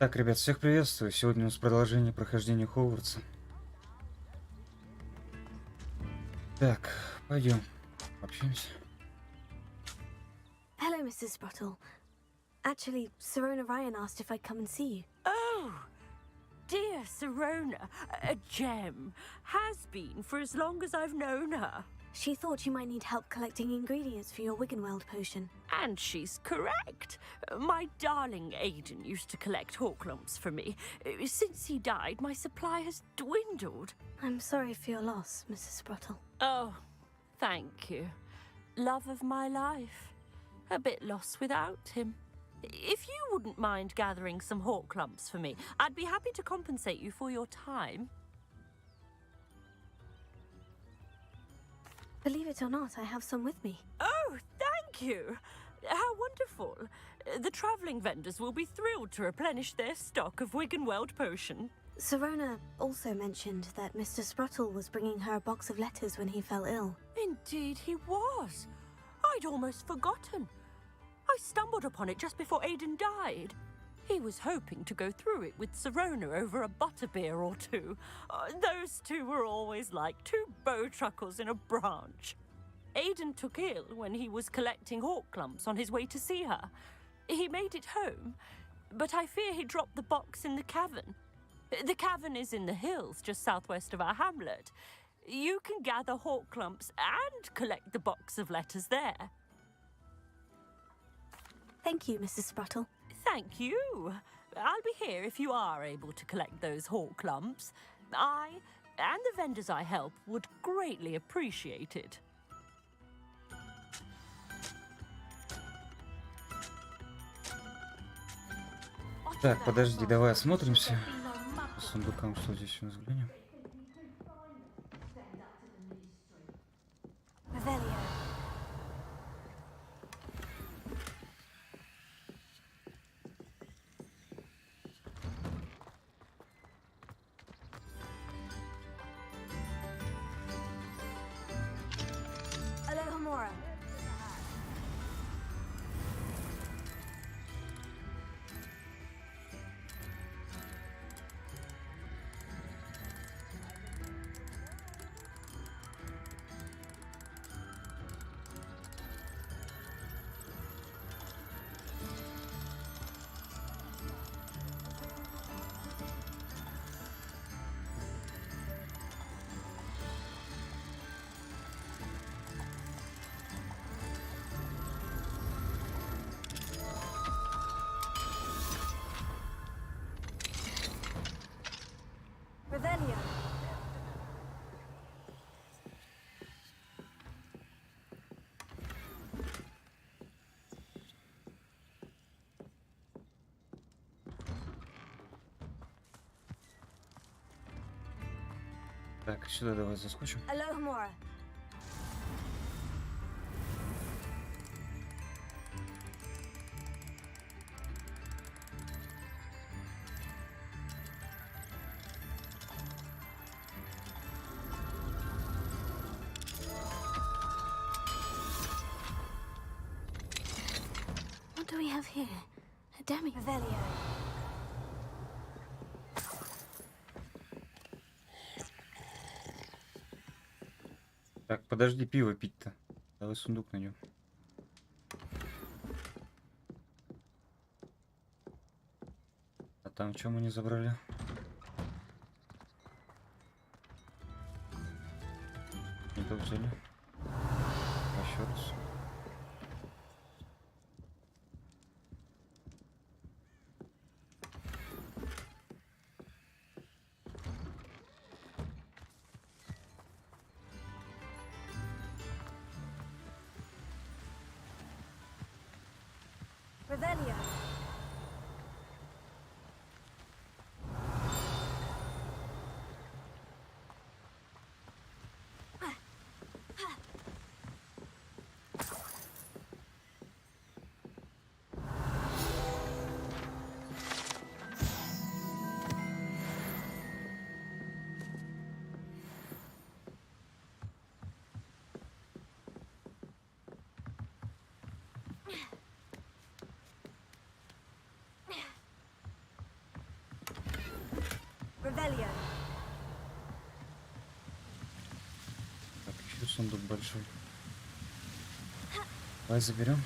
Так, ребят, всех приветствую. Сегодня у нас продолжение прохождения Хогвартса. Так, пойдем. Общаемся. Hello, Mrs. Sprottle. Actually, Sirona Ryan asked if I'd come and see you. Oh, dear Sirona, a gem. Has been for as long as I've known her. She thought you might need help collecting ingredients for your Wiggenweld potion. And she's correct. My darling Aidan used to collect Horklumps for me. Since he died, my supply has dwindled. I'm sorry for your loss, Mrs. Sprottle. Oh, thank you. Love of my life. A bit lost without him. If you wouldn't mind gathering some Horklumps for me, I'd be happy to compensate you for your time. Believe it or not, I have some with me. Oh, thank you. How wonderful. The travelling vendors will be thrilled to replenish their stock of Wiggenweld potion. Sirona also mentioned that Mr. Sprottle was bringing her a box of letters when he fell ill. Indeed he was. I'd almost forgotten. I stumbled upon it just before Aidan died. He was hoping to go through it with Sirona over a butterbeer or two. Those two were always like two bowtruckles in a branch. Aidan took ill when he was collecting Horklumps on his way to see her. He made it home, but I fear he dropped the box in the cavern. The cavern is in the hills just southwest of our hamlet. You can gather Horklumps and collect the box of letters there. Thank you, Mrs. Sprottle. Thank you. I'll be here if you are able to collect those Horklumps. I and the vendors I help would greatly appreciate it. Так, подожди, давай осмотримся. По сундукам, что здесь у нас глянем. Revelio. Alohomora. Revelio. Так, сюда давай заскочим. Alohomora. What do we have here? A demi. Revelio. Так, подожди, пиво пить-то. Давай сундук найдем. А там что мы не забрали? Не то взяли. Еще раз. Revelio. Revelio. Так, еще сундук большой. Давай заберем.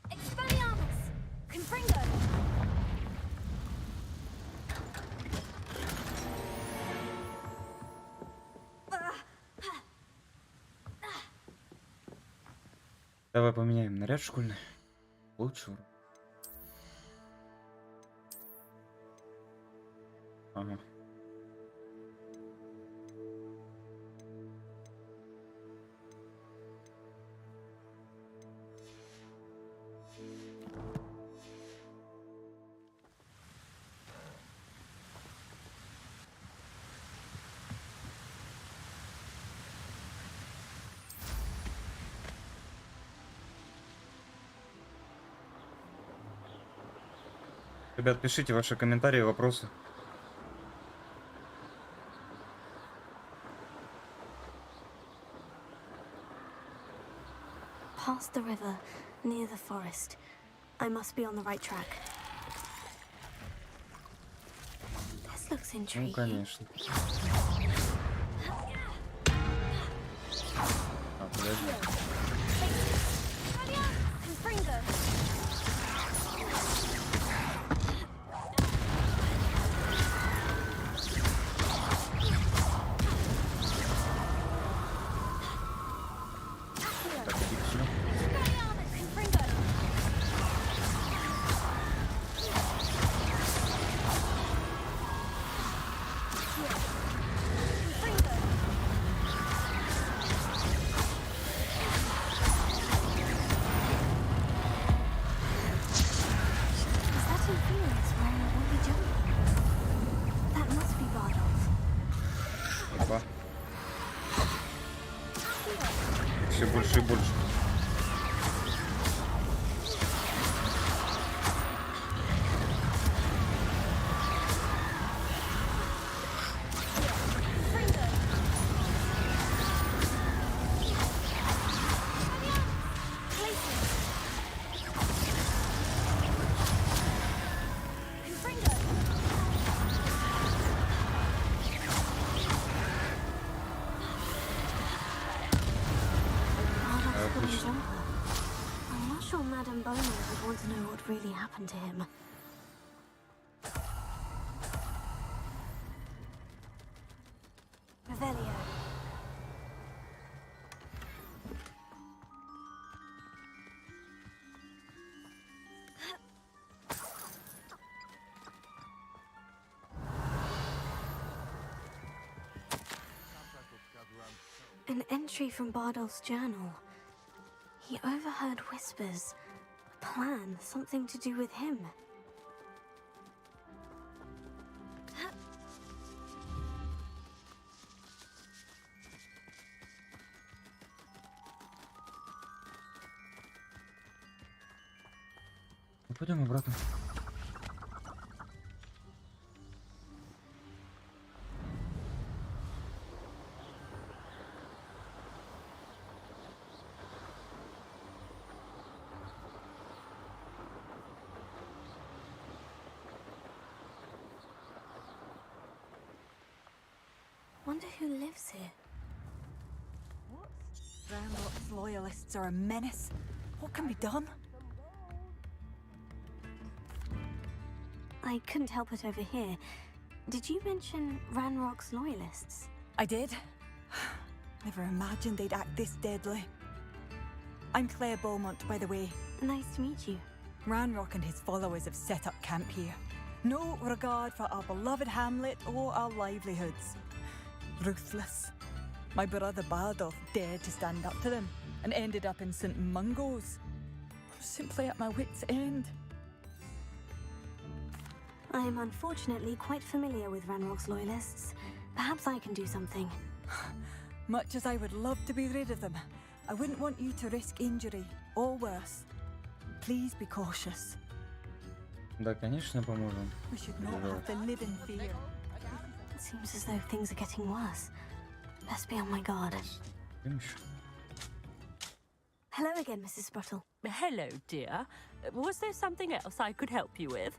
Expelliarmus! Confringo! Давай поменяем наряд школьный. Лучше. Ага. Ребят, пишите ваши комментарии, вопросы. Past the river, near the forest. I must be on the right track. This looks Ну, intriguing. конечно. А, подожди. Confringo! Так, иди сюда. Expelliarmus! Confringo! Confringo! Is that Inferius wearing a woolly jumper? That must be Bardolph. Опа. Все больше и больше. Confringo! Places! Confringo! Bardolph's woolly Отлично. jumper. I'm not sure Madame Bono would want to know what really happened to him. Revelio. An entry from Bardolph's journal. He overheard whispers. A plan, something to do with him. Ну, пойдем обратно. Wonder who lives here. Roundlock's loyalists are a menace. What can be done? I couldn't help but overhear. Did you mention Ranrock's loyalists? I did. Never imagined they'd act this deadly. I'm Claire Beaumont, by the way. Nice to meet you. Ranrock and his followers have set up camp here. No regard for our beloved hamlet or our livelihoods. Ruthless. My brother Bardolph dared to stand up to them and ended up in St. Mungo's. I'm simply at my wit's end. I am unfortunately quite familiar with Ranrock's loyalists. Perhaps I can do something. Much as I would love to be rid of them, I wouldn't want you to risk injury or worse. Please be cautious. Да, конечно, поможем. We should not have to live in fear. It seems as though things are getting worse. Best be on my guard. Помнишь? Hello again, Mrs. Spruttle. Hello, dear. Was there something else I could help you with?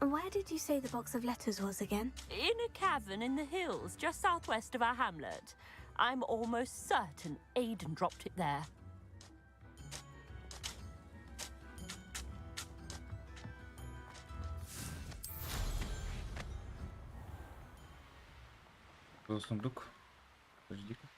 Where did you say the box of letters was again? In a cavern in the hills, just southwest of our hamlet. I'm almost certain Aiden dropped it there. Был сундук. Подожди-ка.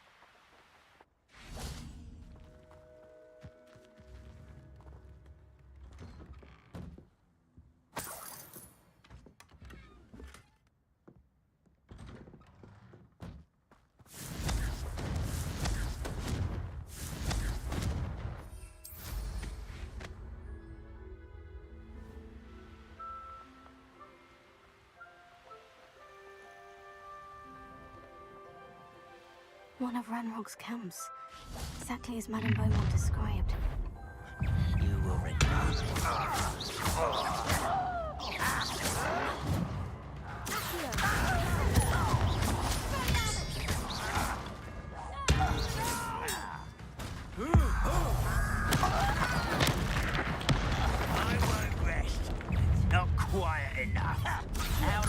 One of Ranrock's camps. Exactly as Madame Beaumont described. You will regret. I won't rest. Not quiet enough. How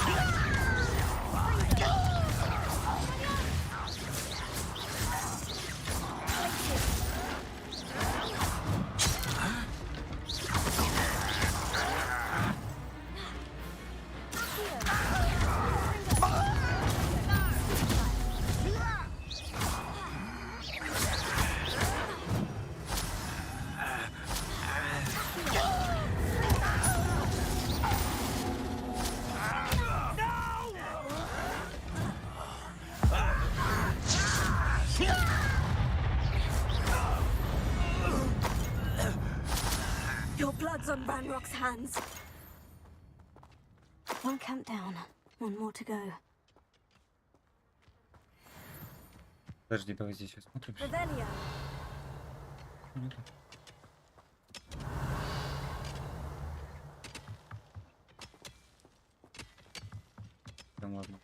Your blood's on Ranrock's hands. One camp down, one more to go. Подожди, давай здесь осмотрим. Revelio. Там ладно.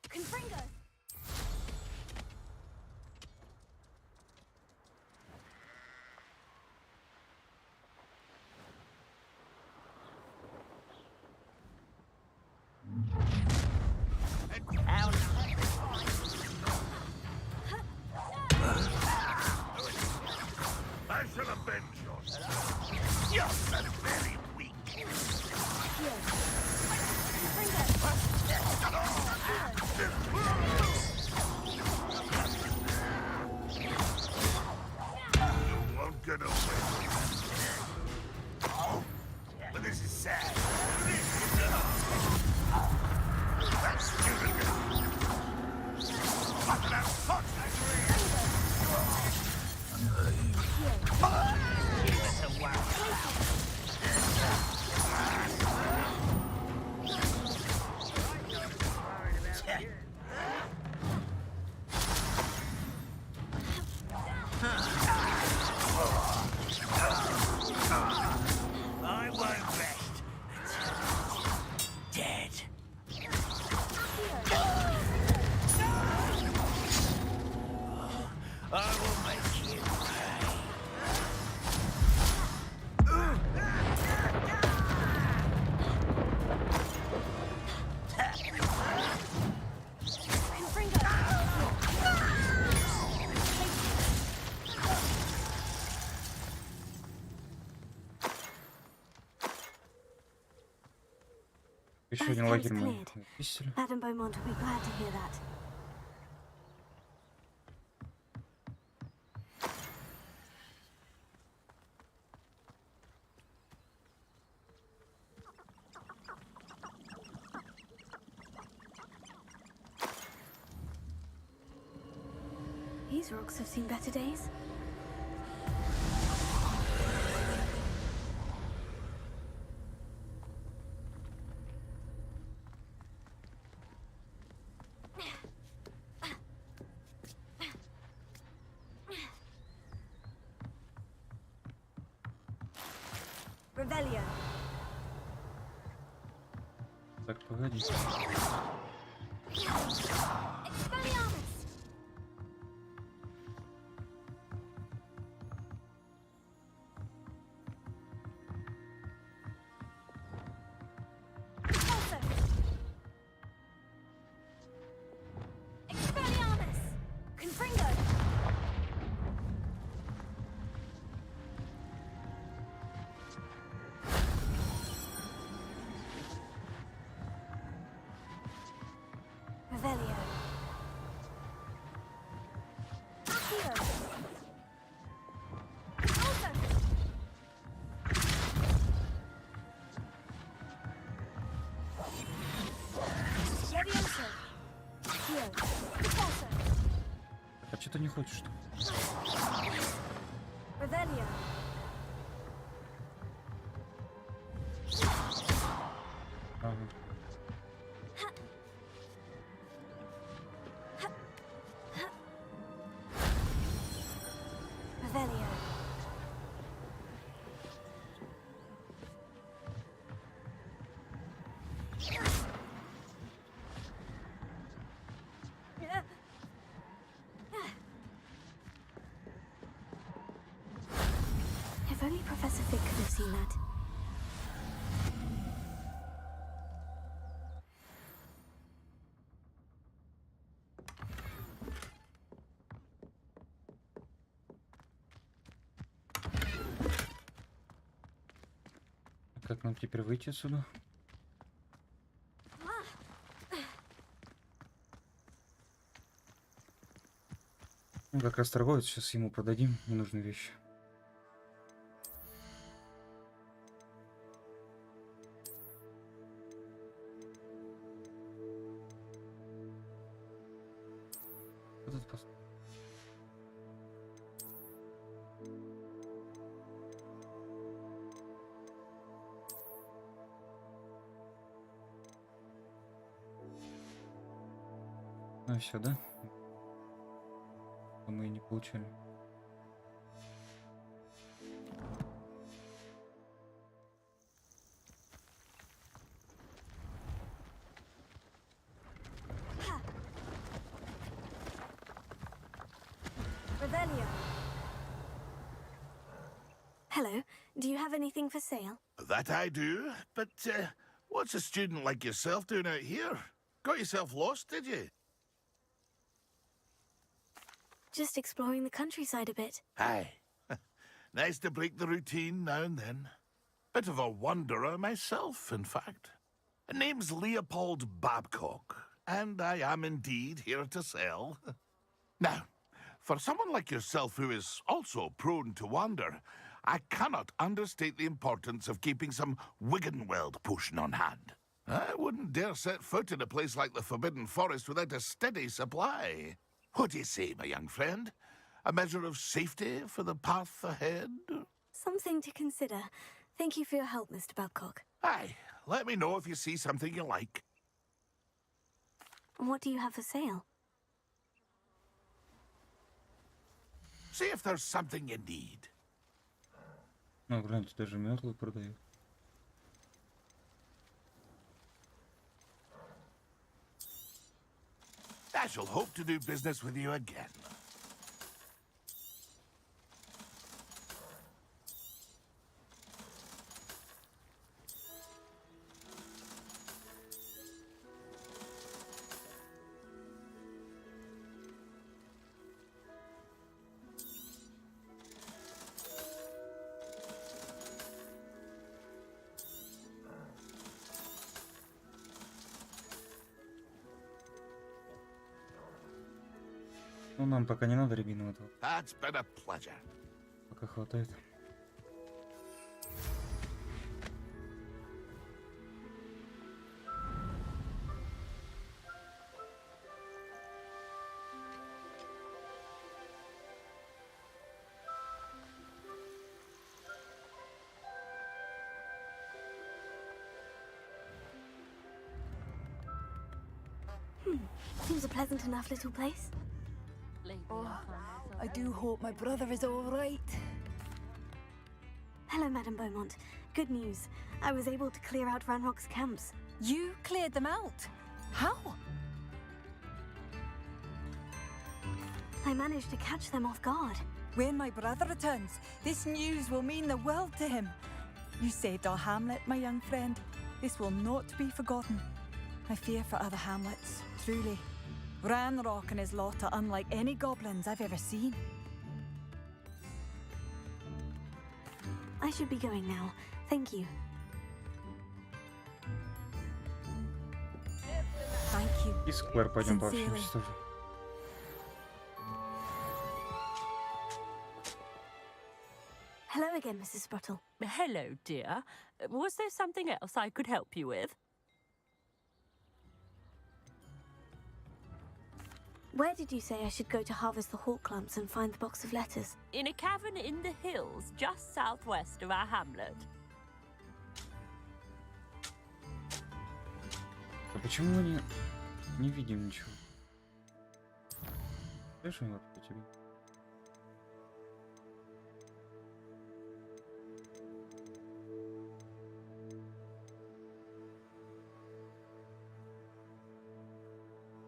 Confringo. I shall avenge yourself. You're very weak. You won't get away. But this is sad. That's stupid. What about hot Give us a wow. I won't rest. Dead. I will make you pay. Еще Both один camps лагерь мы cleared. очистили. Madame Beaumont will be glad to hear that. These rocks have seen better days. Revelio. Так, погоди. Expelliarmus. Repulsor. Expelliarmus. Confringo. Revelio. Accio. Repulsor. Levioso. Accio. Repulsor. А что ты не хочешь, что? Revelio. Ага. Revelio. If only Professor Fig could have seen that. Как нам теперь выйти отсюда? Ну, как раз торговец, сейчас ему продадим ненужные вещи. Этот Ну и все, да? Мы и не получали. Revelio. Hello. Do you have anything for sale? That I do, but what's a student like yourself doing out here? Got yourself lost, did you? Just exploring the countryside a bit. Aye. Nice to break the routine now and then. Bit of a wanderer myself, in fact. Name's Leopold Babcock, and I am indeed here to sell. Now, for someone like yourself who is also prone to wander, I cannot understate the importance of keeping some Wiggenweld potion on hand. I wouldn't dare set foot in a place like the Forbidden Forest without a steady supply. What do you say, my young friend? A measure of safety for the path ahead? Something to consider. Thank you for your help, Mr. Babcock. Aye, let me know if you see something you like. What do you have for sale? See if there's something you need. Ну, гляньте, даже метлы продают. I shall hope to do business with you again. Ну, нам пока не надо рябинового, That's been a pleasure. пока хватает. Seems a pleasant enough little place. I do hope my brother is all right. Hello, Madame Beaumont. Good news. I was able to clear out Ranrock's camps. You cleared them out? How? I managed to catch them off guard. When my brother returns, this news will mean the world to him. You saved our hamlet, my young friend. This will not be forgotten. I fear for other hamlets, truly. Ranrock and his lot are unlike any goblins I've ever seen. I should be going now. Thank you. Thank you. И с Клэр пойдем Sincerely. пообщаемся тоже. Hello again, Mrs. Spruttle. Hello, dear. Was there something else I could help you with? Where did you say I should go to harvest the hawk clumps and find the box of letters? In a cavern in the hills, just southwest of our hamlet. А почему мы не видим ничего? Слышь, вот по тебе.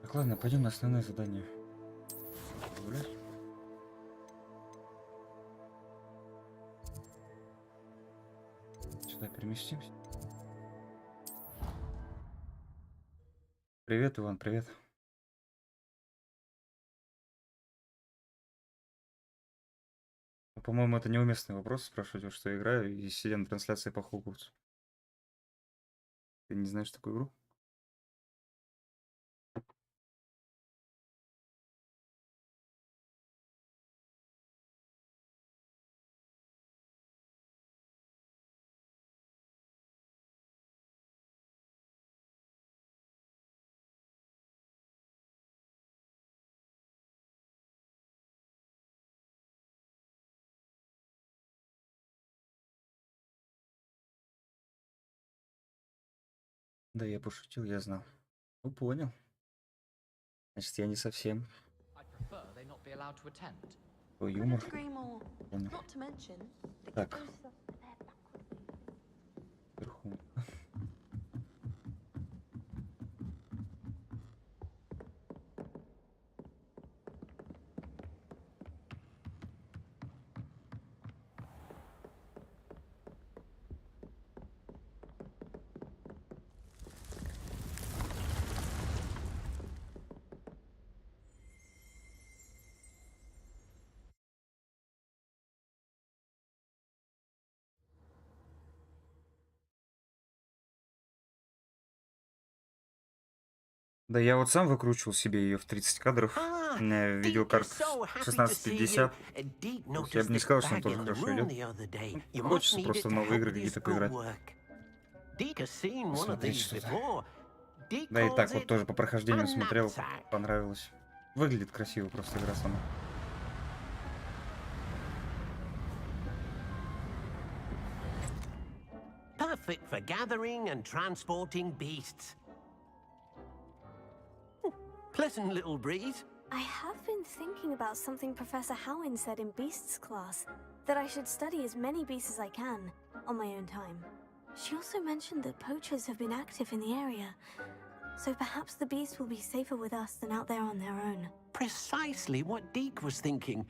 Так, ладно, пойдем на основное задание. Гулять. Сюда переместимся. Привет, Иван, привет. По-моему, это неуместный вопрос спрашивать, во что я играю, и сидя на трансляции по Хогвартсу. Ты не знаешь такую игру? Да, я пошутил, я знал. Ну, понял. Значит, я не совсем. Твой юмор. Понял. Так. Вверху. Да, я вот сам выкручивал себе ее в 30 кадров. У меня видеокарта 1650. Я бы не сказал, что он тоже хорошо идет. Хочется просто в новые игры какие-то поиграть. Посмотреть что-то. Да и так вот тоже по прохождению смотрел, понравилось. Выглядит красиво просто игра сама. Perfect for gathering and transporting beasts. Pleasant little breeze. I have been thinking about something Professor Howin said in Beasts class, that I should study as many beasts as I can, on my own time. She also mentioned that poachers have been active in the area, so perhaps the beasts will be safer with us than out there on their own. Precisely what Deke was thinking.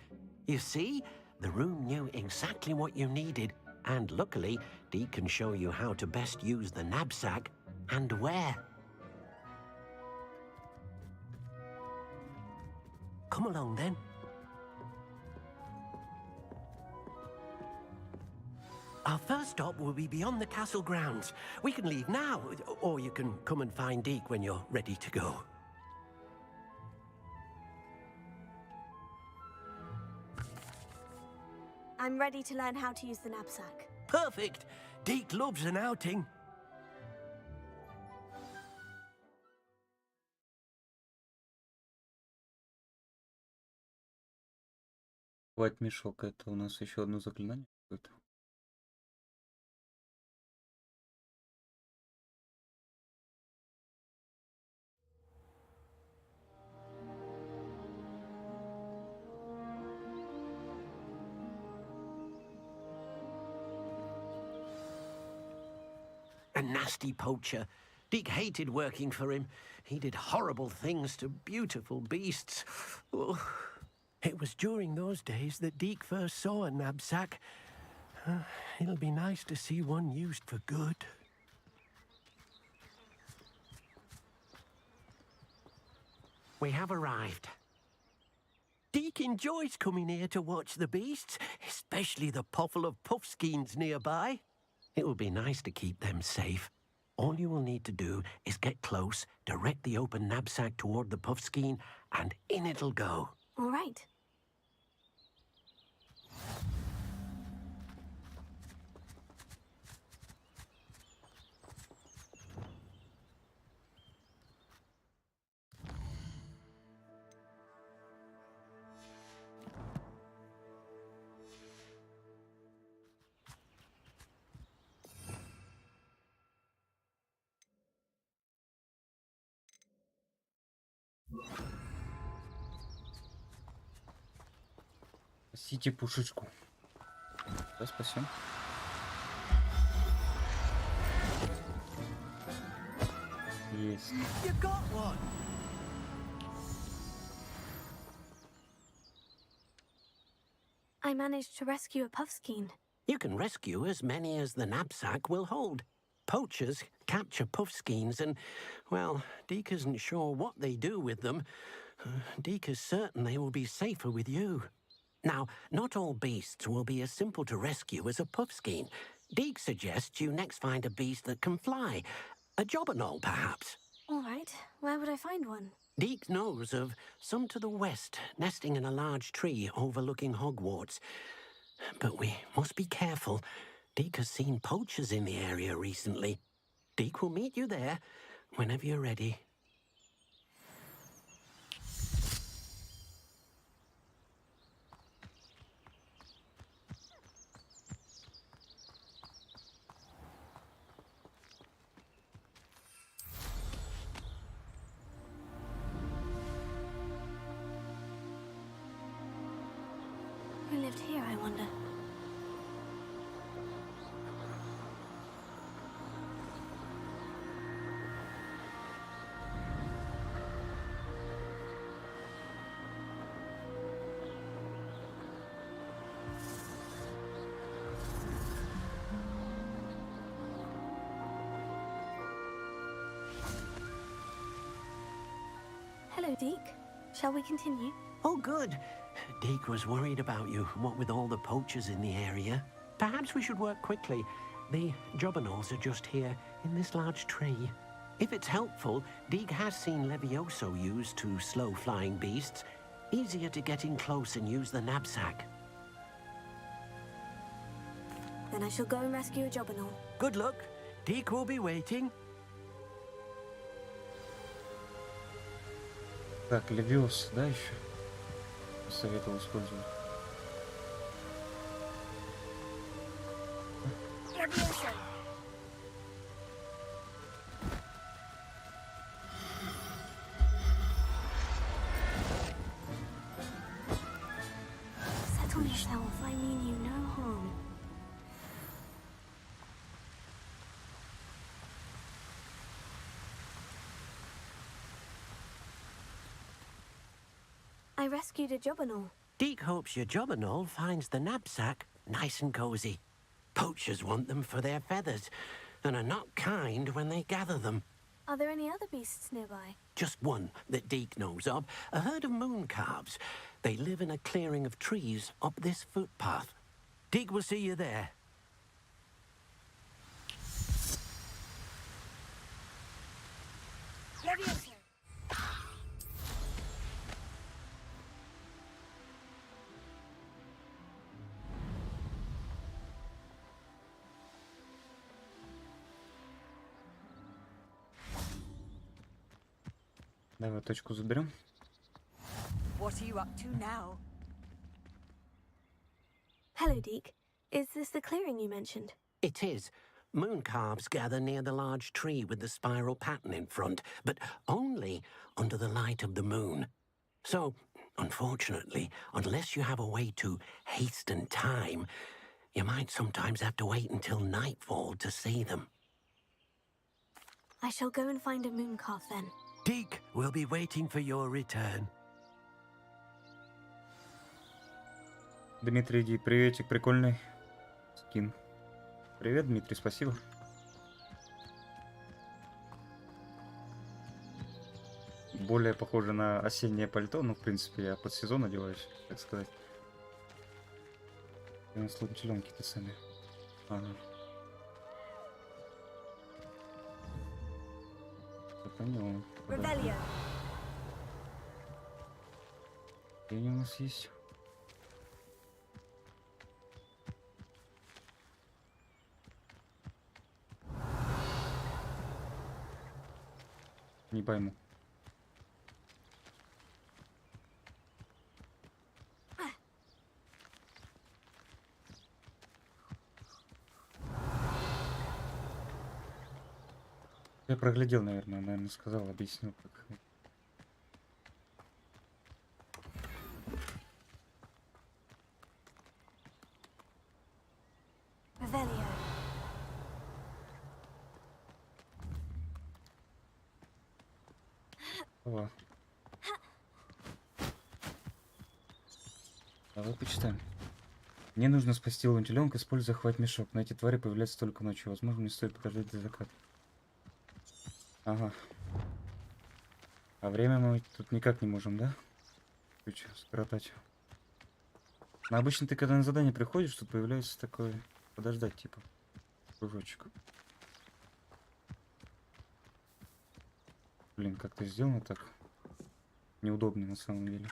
You see, the room knew exactly what you needed, and luckily, Deke can show you how to best use the knapsack and where. Come along then. Our first stop will be beyond the castle grounds. We can leave now, or you can come and find Deke when you're ready to go. I'm ready to learn how to use the knapsack. Perfect! Deke loves an outing. Хватит мешок, это у нас еще одно заклинание какое-то. A nasty poacher. Deke hated working for him. He did horrible things to beautiful beasts. Oh. It was during those days that Deke first saw a knapsack. It'll be nice to see one used for good. We have arrived. Deke enjoys coming here to watch the beasts, especially the potful of puffskeins nearby. It will be nice to keep them safe. All you will need to do is get close, direct the open knapsack toward the puffskein, and in it'll go. All right. Спасите пушечку. Да, спасибо. Есть. You got one! I managed to rescue a puffskein. You can rescue as many as the knapsack will hold. Poachers capture puffskeins and, well, Deke isn't sure what they do with them. Deke is certain they will be safer with you. Now, not all beasts will be as simple to rescue as a puffskein. Deke suggests you next find a beast that can fly. A jobberknoll, perhaps. All right. Where would I find one? Deke knows of some to the west, nesting in a large tree overlooking Hogwarts. But we must be careful. Deke has seen poachers in the area recently. Deke will meet you there whenever you're ready. Who lived here, I wonder? Hello, Deke. Shall we continue? Oh, good. Deke was worried about you, what with all the poachers in the area. Perhaps we should work quickly. The jobberknolls are just here, in this large tree. If it's helpful, Deke has seen Levioso used to slow flying beasts. Easier to get in close and use the knapsack. Then I shall go and rescue a jobberknoll. Good luck. Deke will be waiting. Так, Левиос, да, еще? Советовал использовать. Settle yourself. I mean you no harm. I rescued a jobberknoll. Deke hopes your jobberknoll finds the knapsack nice and cozy. Poachers want them for their feathers, and are not kind when they gather them. Are there any other beasts nearby? Just one that Deke knows of, a herd of moon calves. They live in a clearing of trees up this footpath. Deke will see you there. Давай точку заберем. What are you up to now? Hello, Deke. Is this the clearing you mentioned? It is. Moon calves gather near the large tree with the spiral pattern in front, but only under the light of the moon. So, unfortunately, unless you have a way to hasten time, you might sometimes have to wait until nightfall to see them. I shall go and find a moon calf then. Deke will be waiting for your return. Дмитрий, иди, приветик, прикольный скин. Привет, Дмитрий, спасибо. Более похоже на осеннее пальто, ну, в принципе, я под сезон одеваюсь, так сказать. И у нас тут теленки-то сами. Ага. Я понял. Revelio. И они у нас есть. Не пойму. Я проглядел, наверное, сказал, объяснил, как. Revelio. О. Давай почитаем. Мне нужно спасти лунтеленка, используя захват мешок. Но эти твари появляются только ночью. Возможно, мне стоит подождать до заката. Ага. А время мы тут никак не можем, да? Чуть скоротать. Но обычно ты, когда на задание приходишь, тут появляется такой... Подождать, типа. Кружочек. Блин, как-то сделано так. Неудобно на самом деле.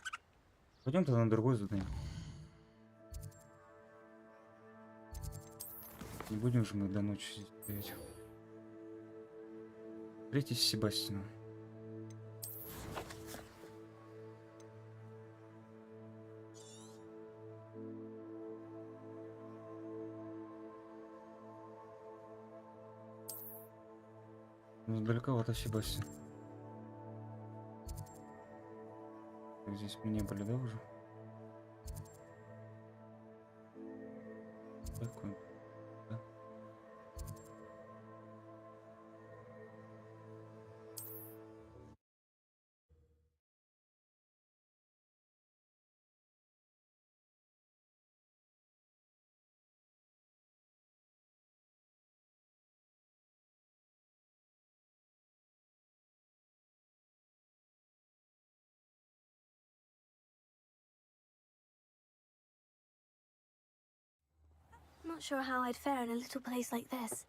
Пойдем тогда на другое задание. Не будем же мы до ночи здесь стоять. Встретитесь с Себастьяном. Ну, далековато Себастьян. Так, здесь мы не были, да, уже? Такой. Да. Not sure how I'd fare in a little place like this.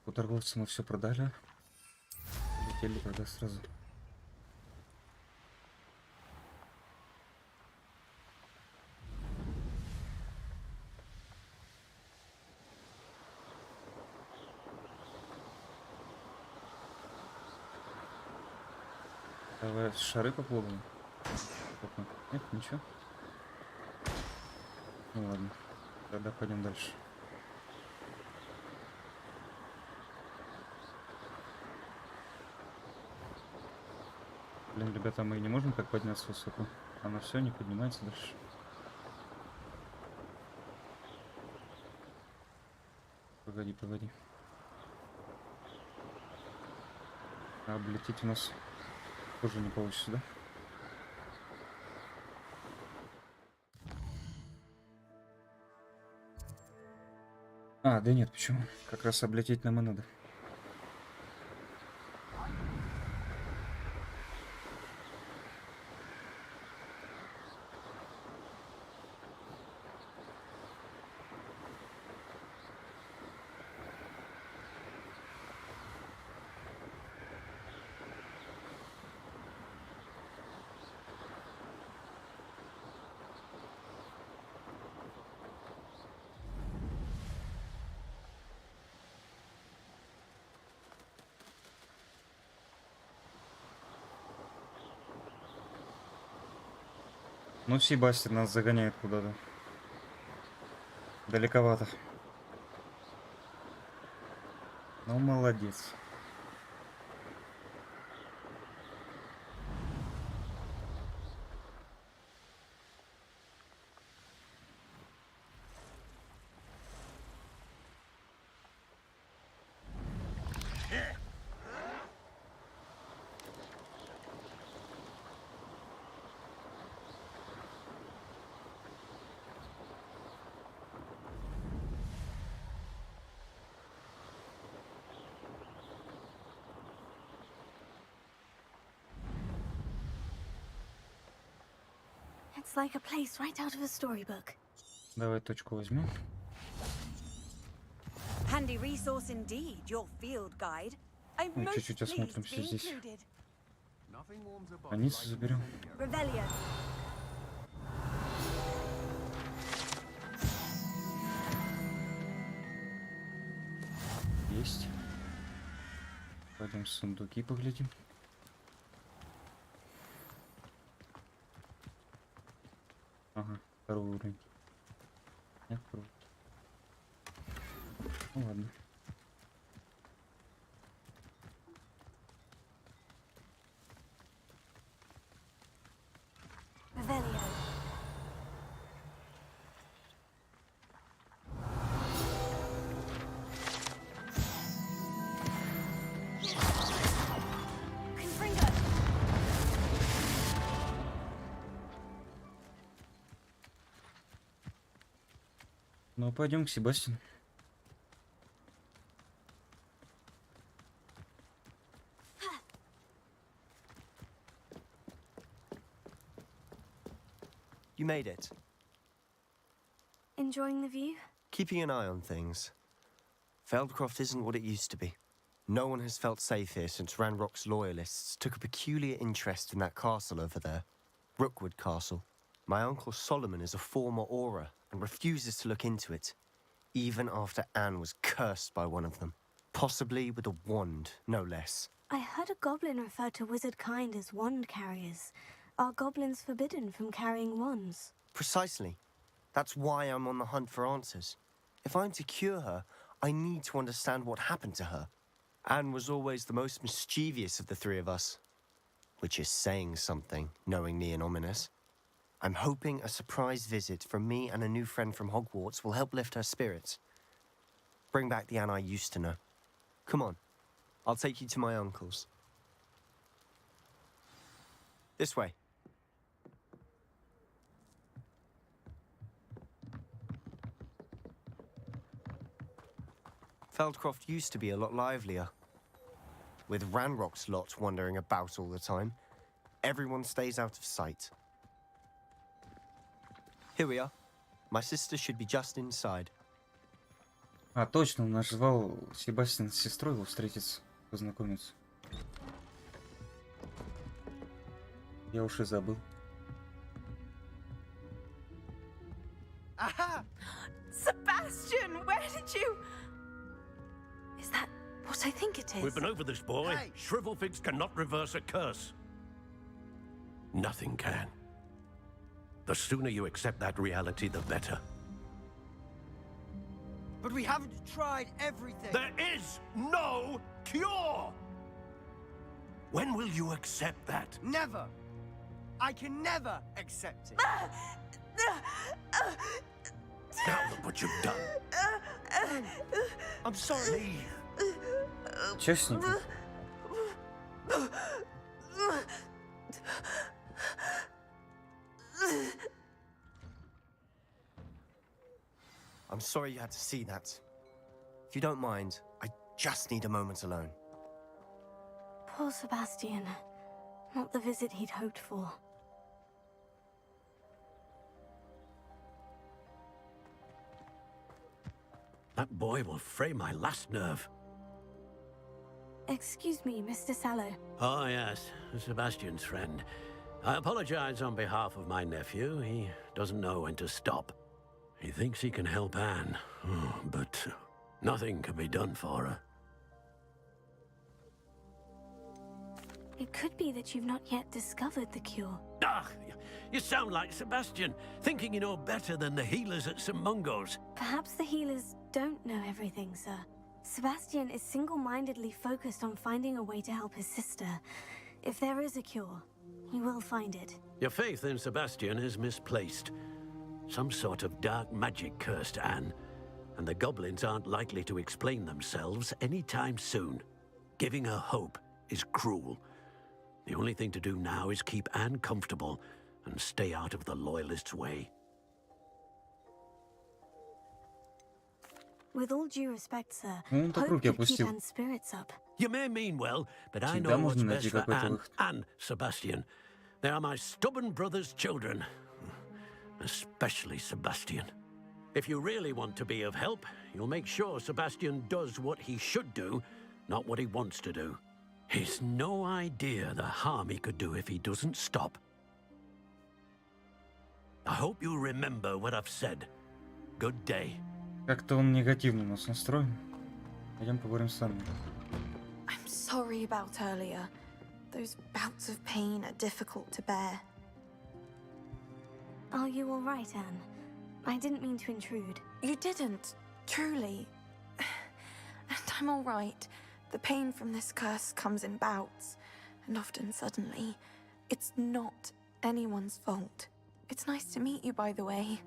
У торговца мы все продали. Летели тогда сразу. Давай шары попробуем. Опа. Нет, ничего. Ну ладно. Тогда пойдем дальше. Блин, ребята, мы не можем так подняться высоко. Она все не поднимается дальше. Погоди, погоди. А облететь у нас тоже не получится, да? А, да нет, почему? Как раз облететь нам и надо. Ну, Себастьян нас загоняет куда-то. Далековато. Ну, молодец. It's like a place right out of a storybook. Давай точку возьмем. Handy resource indeed, your field guide. I'm Ну, most чуть-чуть pleased осмотримся to be здесь. included. Аницу заберем. Revelio. Есть. Пойдем в сундуки поглядим. Ага, второй уровень. Нет, круто. Ну ладно. Revelio. Confringo. Ну, пойдем к Себастьяну. You made it. Enjoying the view? Keeping an eye on things. Feldcroft isn't what it used to be. No one has felt safe here since Ranrock's loyalists took a peculiar interest in that castle over there. Rookwood Castle. My uncle Solomon is a former Auror and refuses to look into it, even after Anne was cursed by one of them. Possibly with a wand, no less. I heard a goblin refer to wizard kind as wand carriers. Are goblins forbidden from carrying wands? Precisely. That's why I'm on the hunt for answers. If I'm to cure her, I need to understand what happened to her. Anne was always the most mischievous of the three of us. Which is saying something, knowingly and ominous. I'm hoping a surprise visit from me and a new friend from Hogwarts will help lift her spirits. Bring back the Anne I used to know. Come on. I'll take you to my uncle's. This way. Feldcroft used to be a lot livelier. With Ranrock's lot wandering about all the time, everyone stays out of sight. Here we are. My sister should be just inside. А, точно, он назвал Себастьян с сестрой его встретиться, познакомиться. Я уж и забыл. Aha! Sebastian, where did you... Is that what I think it is? We've been over this, boy. Hey! Shrivelfigs cannot reverse a curse. Nothing can. The sooner you accept that reality, the better. But we haven't tried everything. There is no cure! When will you accept that? Never. I can never accept it. Now look what you've done. I'm sorry. Чё с ним? I'm sorry you had to see that. If you don't mind, I just need a moment alone. Poor Sebastian. Not the visit he'd hoped for. That boy will fray my last nerve. Excuse me, Mr. Sallow. Oh, yes, Sebastian's friend. I apologize on behalf of my nephew. He doesn't know when to stop. He thinks he can help Anne, but nothing can be done for her. It could be that you've not yet discovered the cure. Ah, you sound like Sebastian, thinking you know better than the healers at St. Mungo's. Perhaps the healers don't know everything, sir. Sebastian is single-mindedly focused on finding a way to help his sister. If there is a cure, he will find it. Your faith in Sebastian is misplaced. Some sort of dark magic cursed Anne, and the goblins aren't likely to explain themselves anytime soon. Giving her hope is cruel. The only thing to do now is keep Anne comfortable and stay out of the Loyalists' way. With all due respect, sir, Ну, он так hope руки could keep опустил. Anne's spirits up. You may mean well, but I Всегда know what's можно best найти for какой-то Anne выход. and Sebastian. They are my stubborn brother's children. especially Sebastian. If you really want to be of help, you'll make sure Sebastian does what he should do, not what he wants to do. He's no idea the harm he could do if he doesn't stop. I hope you remember what I've said. Good day. Как-то он негативно у нас настроен. Пойдем поговорим с Анной. I'm sorry about earlier. Those bouts of pain are difficult to bear. Are you all right, Anne? I didn't mean to intrude. You didn't, truly. And I'm all right. The pain from this curse comes in bouts, and often suddenly. It's not anyone's fault. It's nice to meet you, by the way.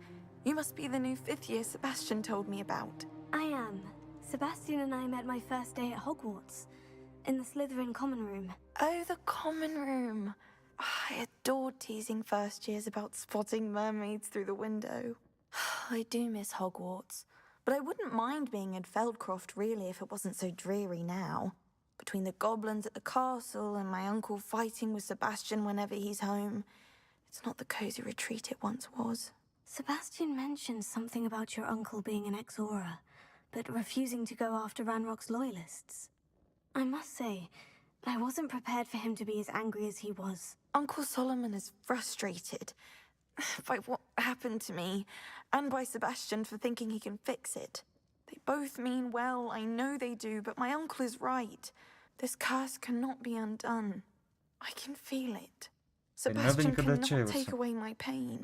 You must be the new 5th year Sebastian told me about. I am. Sebastian and I met my first day at Hogwarts, in the Slytherin common room. Oh, the common room. I adored teasing first years about spotting mermaids through the window. I do miss Hogwarts, but I wouldn't mind being in Feldcroft really if it wasn't so dreary now. Between the goblins at the castle and my uncle fighting with Sebastian whenever he's home, it's not the cozy retreat it once was. Sebastian mentioned something about your uncle being an ex-Auror, but refusing to go after Ranrock's loyalists. I must say, I wasn't prepared for him to be as angry as he was. Uncle Solomon is frustrated by what happened to me, and by Sebastian for thinking he can fix it. They both mean well, I know they do, but my uncle is right. This curse cannot be undone. I can feel it. Sebastian cannot take away my pain.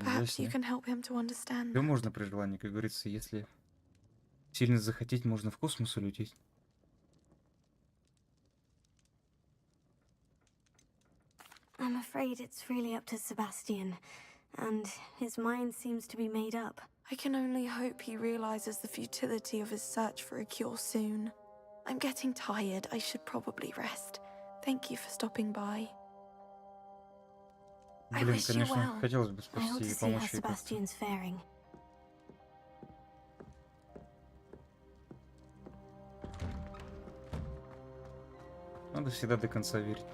Perhaps you can help him to understand. Все можно при желании, как говорится, если сильно захотеть, можно в космос улететь. I'm afraid it's really up to Sebastian, and his mind seems to be made up. I can only hope he realizes the futility of his search for a cure soon. I'm getting tired. I should probably rest. Thank you for stopping by. I Блин, wish you конечно, well. хотелось бы I hope спасти to и see how помочь ей как-то. Sebastian's faring. Надо всегда до конца верить.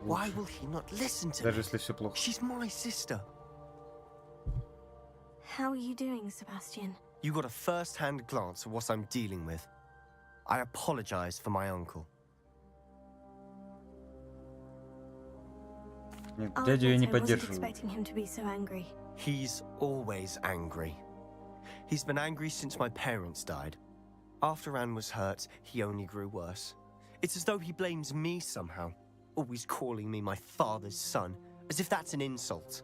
Why Лучше. will he not listen to Даже me? если все плохо. She's my sister. How are you doing, Sebastian? You got a first-hand glance at what I'm dealing with. I apologize for my uncle. Нет, I'll дядю я admit не I wasn't поддерживаю. expecting him to be so angry. He's always angry. He's been angry since my parents died. After Anne was hurt, he only grew worse. It's as though he blames me somehow, always calling me my father's son, as if that's an insult.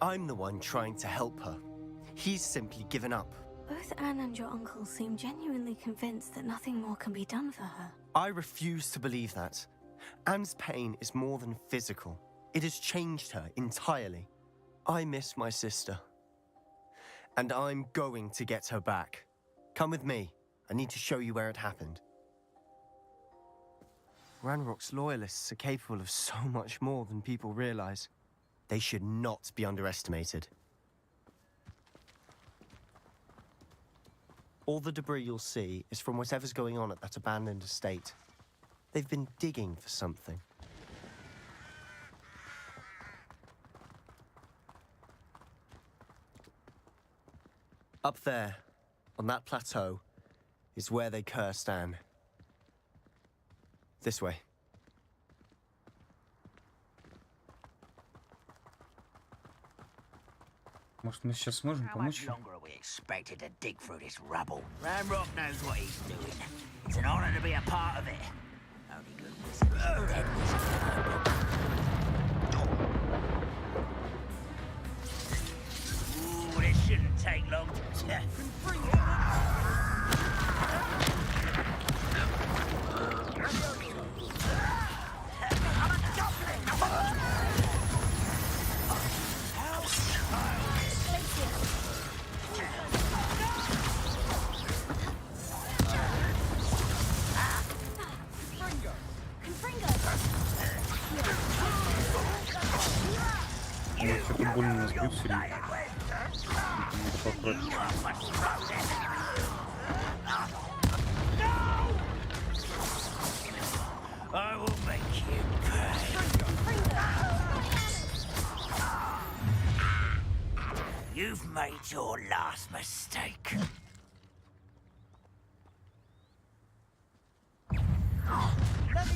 I'm the one trying to help her. He's simply given up. Both Anne and your uncle seem genuinely convinced that nothing more can be done for her. I refuse to believe that. Anne's pain is more than physical. It has changed her entirely. I miss my sister. And I'm going to get her back. Come with me. I need to show you where it happened. Ranrock's loyalists are capable of so much more than people realize. They should not be underestimated. All the debris you'll see is from whatever's going on at that abandoned estate. They've been digging for something. Up there, on that plateau, is where they cursed Anne. This way. Может, мы сейчас сможем How much помочь? longer are we expected to dig through this rubble? Ranrock knows what he's doing. It's an honor to be a part of it. Only good wizards and dead wizards. Ooh, this shouldn't take long to... Ну, что-то больно нас бьют сильно. Надо поаккуратнее. I will make you pay. made your last mistake. Let's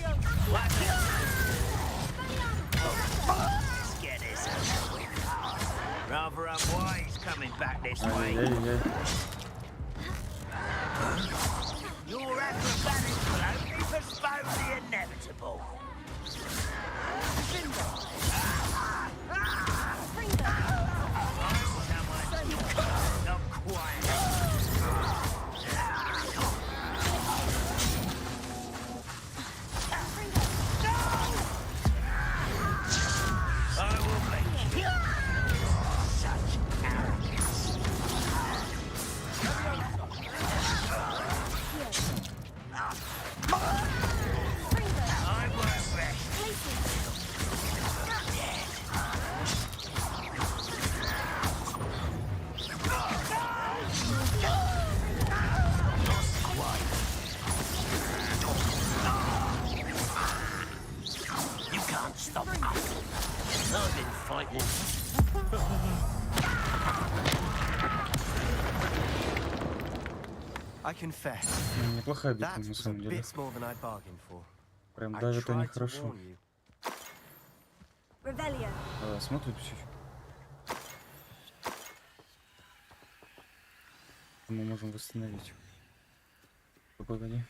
get this over with. Rather unwise coming back this way. Your acrobatics will only postpone the inevitable. Not quite. I will make you. Such arrogance. I won't rest. You can't stop us. I've been fighting. I confess, Неплохая битва, that на was a самом деле. bit more than I bargained for. Прям I даже это tried to нехорошо. warn you. Revelio. Смотрим чуть-чуть. Мы можем восстановить. Погоди.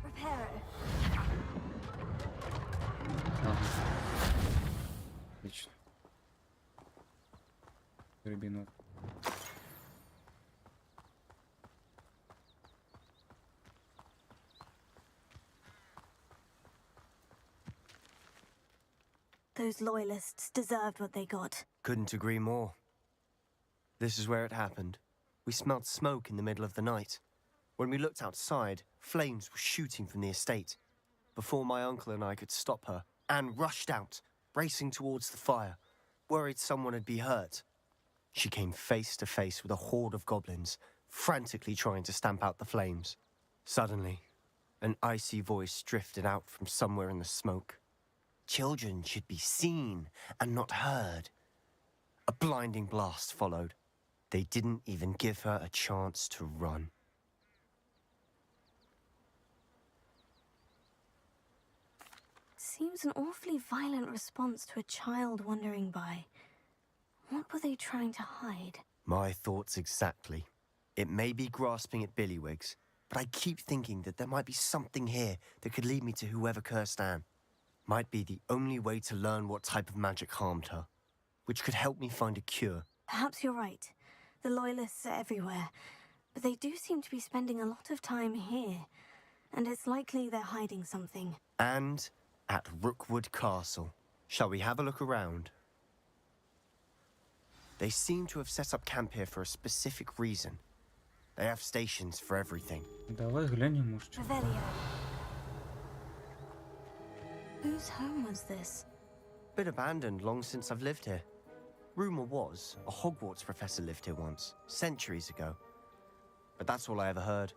Reparo. Ага. Отлично. Рябинок. Those loyalists deserved what they got. Couldn't agree more. This is where it happened. We smelled smoke in the middle of the night. When we looked outside, flames were shooting from the estate. Before my uncle and I could stop her, Anne rushed out, racing towards the fire, worried someone had been hurt. She came face to face with a horde of goblins, frantically trying to stamp out the flames. Suddenly, an icy voice drifted out from somewhere in the smoke. Children should be seen and not heard. A blinding blast followed. They didn't even give her a chance to run. Seems an awfully violent response to a child wandering by. What were they trying to hide? My thoughts exactly. It may be grasping at Billywigs, but I keep thinking that there might be something here that could lead me to whoever cursed Anne. Might be the only way to learn what type of magic harmed her, which could help me find a cure. Perhaps you're right. The loyalists are everywhere, but they do seem to be spending a lot of time here, and it's likely they're hiding something. And at Rookwood Castle. Shall we have a look around? They seem to have set up camp here for a specific reason. They have stations for everything. Давай глянем, может. Revelio. Whose home was this? Been abandoned long since I've lived here. Rumor was a Hogwarts professor lived here once, centuries ago. But that's all I ever heard.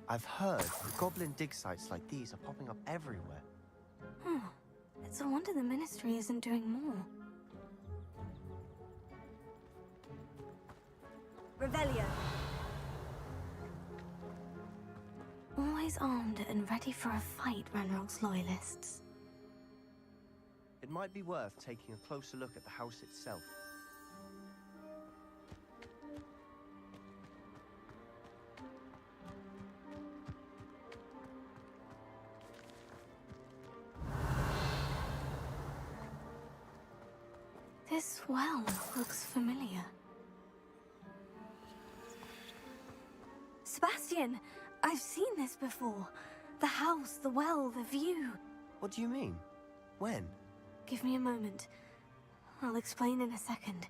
I've heard goblin dig sites like these are popping up everywhere. It's a wonder the Ministry isn't doing more. Revelio. Always armed and ready for a fight, Ranrock's loyalists. It might be worth taking a closer look at the house itself. This well looks familiar. Sebastian! I've seen this before. The house, the well, the view. What do you mean? When? Give me a moment. I'll explain in a second.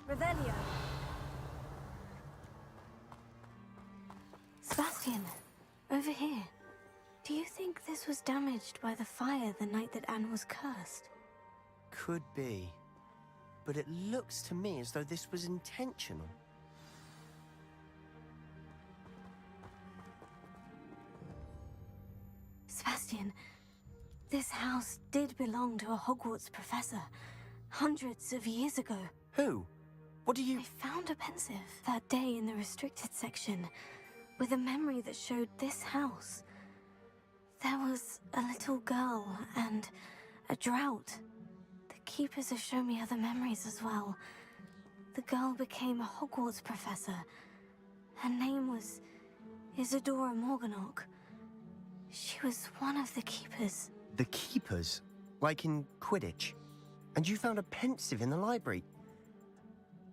Revelio. Sebastian, over here. Do you think this was damaged by the fire the night that Anne was cursed? could be. But it looks to me as though this was intentional. Sebastian, this house did belong to a Hogwarts professor hundreds of years ago. Who? What do you... I found a pensive that day in the restricted section with a memory that showed this house. There was a little girl and a drought. The keepers have shown me other memories as well. The girl became a Hogwarts professor. Her name was Isadora Morganach. She was one of the keepers. The keepers? Like in Quidditch? And you found a pensive in the library?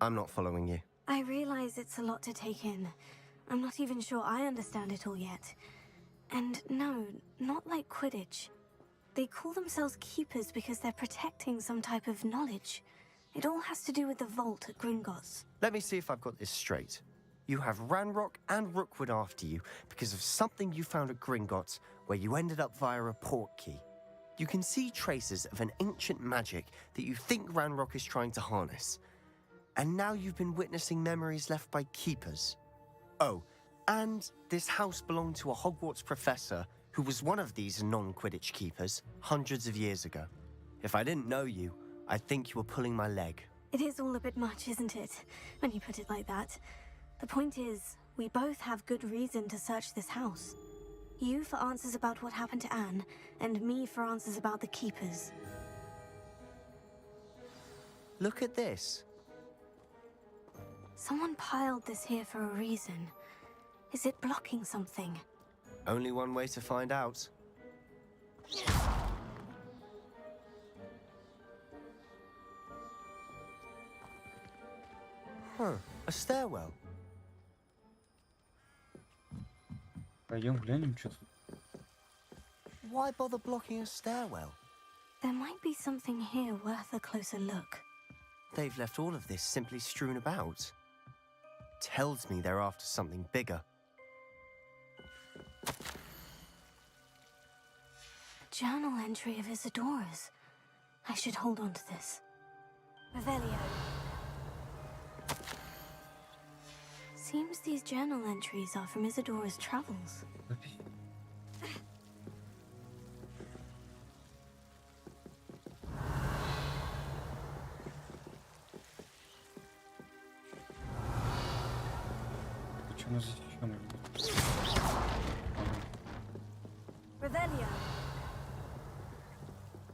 I'm not following you. I realize it's a lot to take in. I'm not even sure I understand it all yet. And no, not like Quidditch. They call themselves keepers because they're protecting some type of knowledge. It all has to do with the vault at Gringotts. Let me see if I've got this straight. You have Ranrock and Rookwood after you because of something you found at Gringotts where you ended up via a portkey. You can see traces of an ancient magic that you think Ranrock is trying to harness. And now you've been witnessing memories left by keepers. Oh, and this house belonged to a Hogwarts professor who was one of these non-Quidditch keepers hundreds of years ago. If I didn't know you, I'd think you were pulling my leg. It is all a bit much, isn't it, when you put it like that? The point is, we both have good reason to search this house. You for answers about what happened to Anne, and me for answers about the keepers. Look at this. Someone piled this here for a reason. Is it blocking something? Only one way to find out. Huh, a stairwell. Пойдем глянем, что тут. Why bother blocking a stairwell? There might be something here worth a closer look. They've left all of this simply strewn about. Tells me they're after something bigger. A journal entry of Isadora's. I should hold on to this. Revelio. Seems these journal entries are from Isadora's travels. Почему защищенный? Revelio.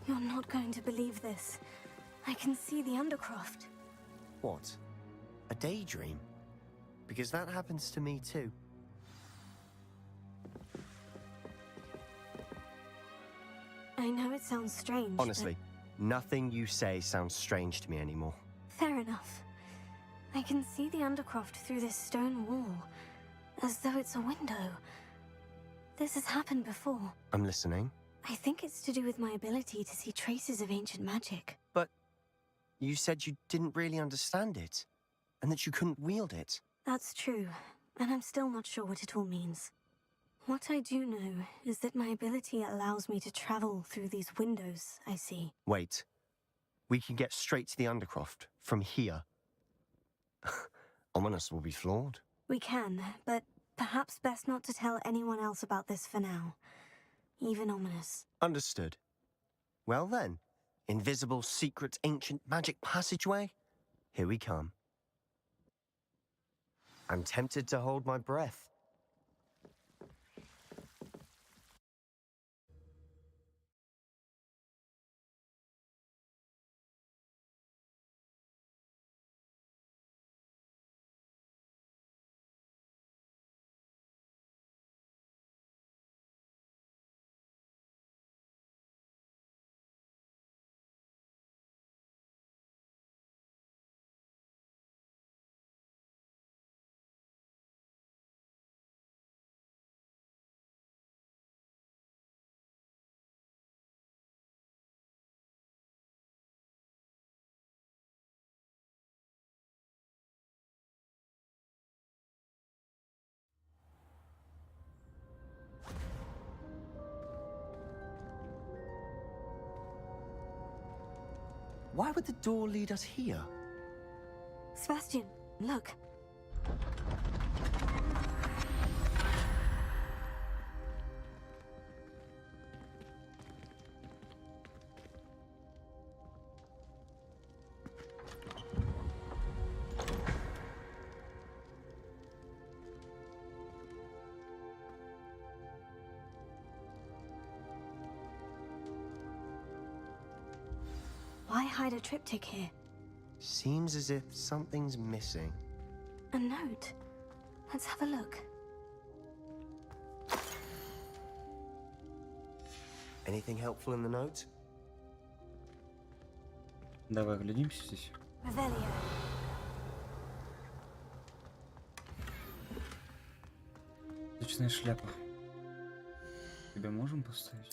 You're not going to believe this. I can see the Undercroft. What? A daydream? Because that happens to me too. I know it sounds strange. Honestly, nothing you say sounds strange to me anymore. Fair enough. I can see the Undercroft through this stone wall, as though it's a window. This has happened before. I'm listening. I think it's to do with my ability to see traces of ancient magic. But you said you didn't really understand it, and that you couldn't wield it. That's true, and I'm still not sure what it all means. What I do know is that my ability allows me to travel through these windows I see. Wait. We can get straight to the Undercroft from here. Ominous will be flawed. We can, but perhaps best not to tell anyone else about this for now. Even Ominous. Understood. Well then, invisible, secret, ancient magic passageway? Here we come. I'm tempted to hold my breath. Why would the door lead us here? Sebastian, look. Why hide a triptych here? Seems as if something's missing. A note. Let's have a look. Anything helpful in the note? Давай глядимся здесь. Revelio. Отличная шляпа. Тебя можем поставить?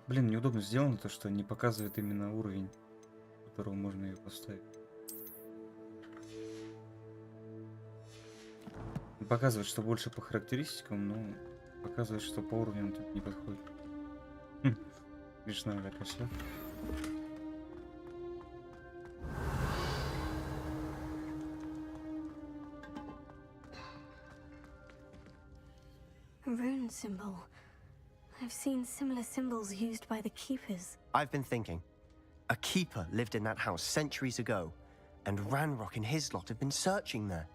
Блин, неудобно сделано то, что не показывает именно уровень, с которого можно ее поставить. Показывает, что больше по характеристикам, но показывает, что по уровню тут не подходит. Смешная такая шляпа. Rune symbol. I've seen similar symbols used by the keepers. I've been thinking. A keeper lived in that house centuries ago, and Ranrock and his lot have been searching there.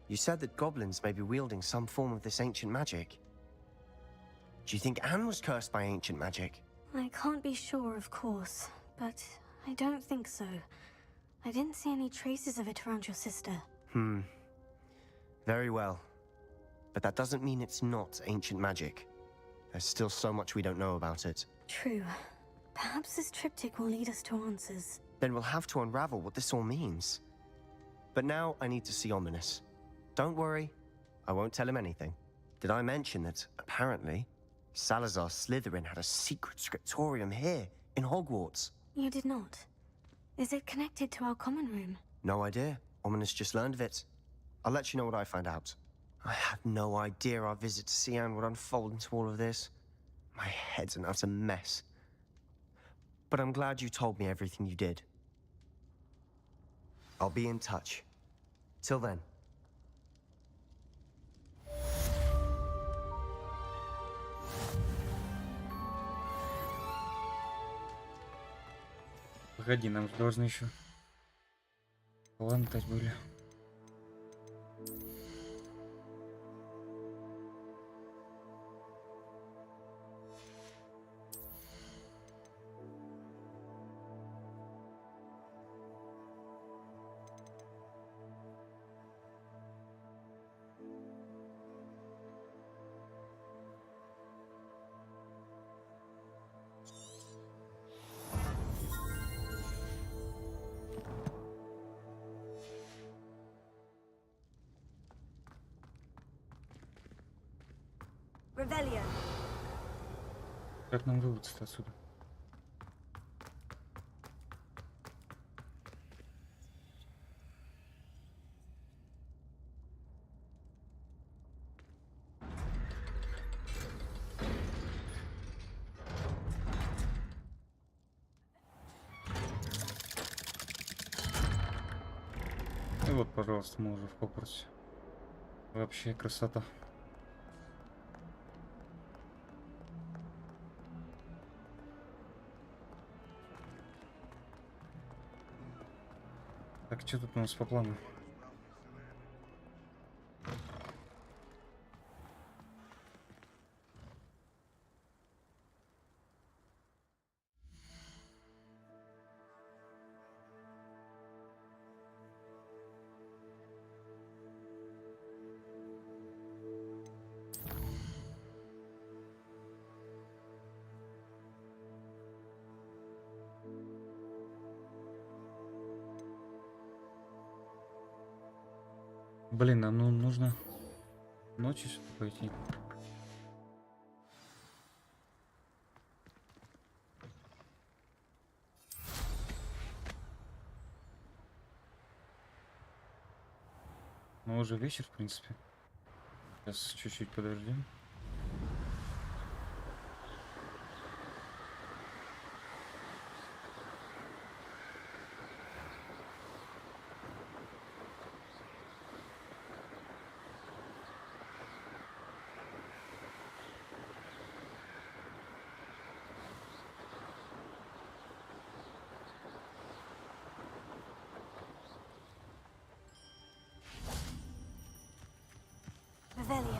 You said that goblins may be wielding some form of this ancient magic. Do you think Anne was cursed by ancient magic? I can't be sure, of course, but I don't think so. I didn't see any traces of it around your sister. Very well. But that doesn't mean it's not ancient magic. There's still so much we don't know about it. True. Perhaps this triptych will lead us to answers. Then we'll have to unravel what this all means. But now I need to see Ominous. Don't worry, I won't tell him anything. Did I mention that, apparently, Salazar Slytherin had a secret scriptorium here, in Hogwarts? You did not. Is it connected to our common room? No idea. Ominous just learned of it. I'll let you know what I find out. I had no idea our visit to Cian would unfold into all of this. My head's an utter mess. But I'm glad you told me everything you did. I'll be in touch. Till then. Погоди, нам же должны еще таланты были. Revelio. Как нам выбраться отсюда? И вот, пожалуйста, мы уже в Хогвартсе. Вообще красота. Так, что тут у нас по плану? Блин, нам нужно ночью сюда пойти. Ну, уже вечер, в принципе. Сейчас чуть-чуть подождем. Revelio.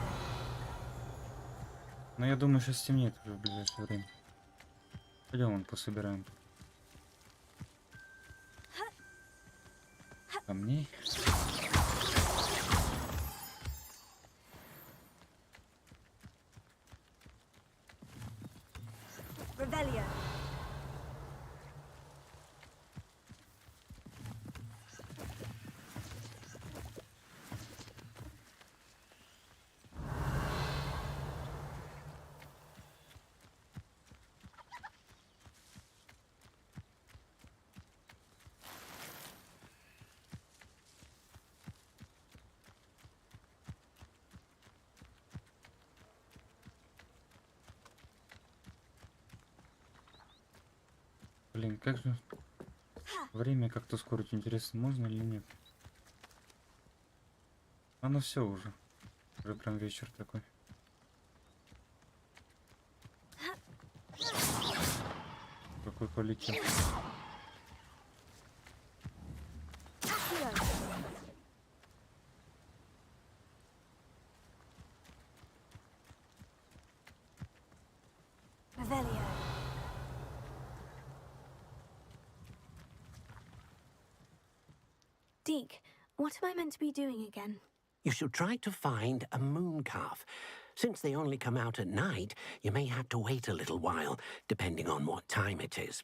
Но я думаю, сейчас стемнеет уже в ближайшее время. Пойдем вон пособираем. Камней. Revelio. Блин, как же время как-то ускорить, интересно, можно или нет? Оно все уже. Уже прям вечер такой. Какой полетел. Revelio. Deke, what am I meant to be doing again? You should try to find a moon calf. Since they only come out at night, you may have to wait a little while, depending on what time it is.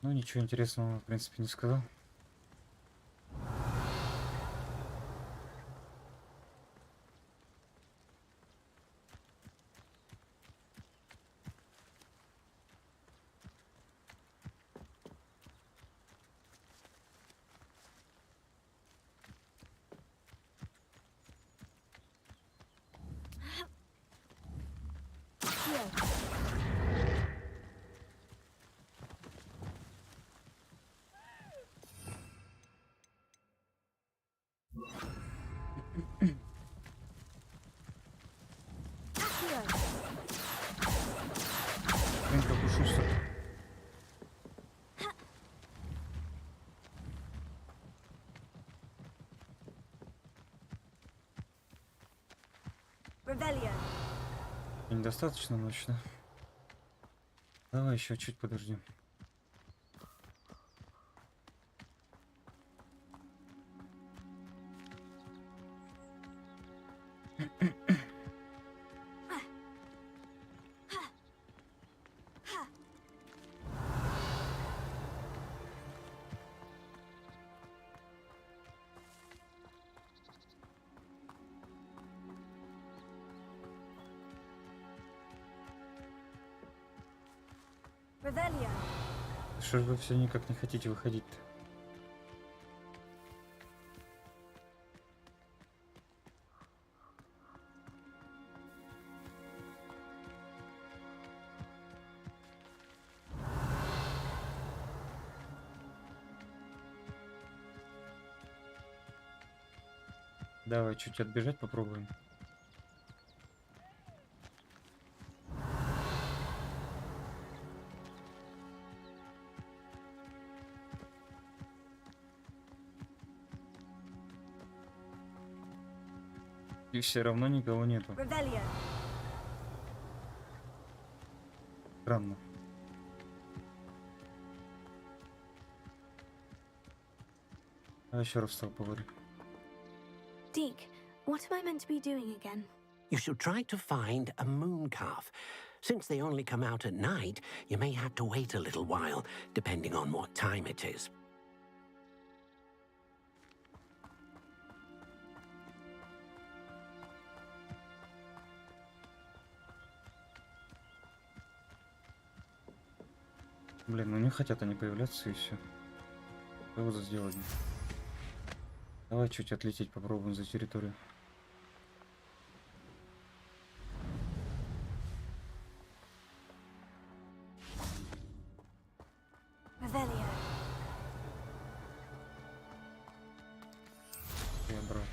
Ну, ничего интересного, в принципе, не сказал. Блин, как ушустер. Revelio. Недостаточно мощно. Давай еще чуть подождем. Revelio. Что ж вы все никак не хотите выходить-то? Давай чуть отбежать попробуем. И все равно никого нету. Revelio. Странно. А еще раз стал поговорить. Deke, what am I meant to be doing again? You should try to find a moon calf. Since they only come out at night, you may have to wait a little while, depending on what time it is. Блин, ну не хотят они появляться и все. Что его сделать? Давай чуть отлететь попробуем за территорию. Revelio. Я брал.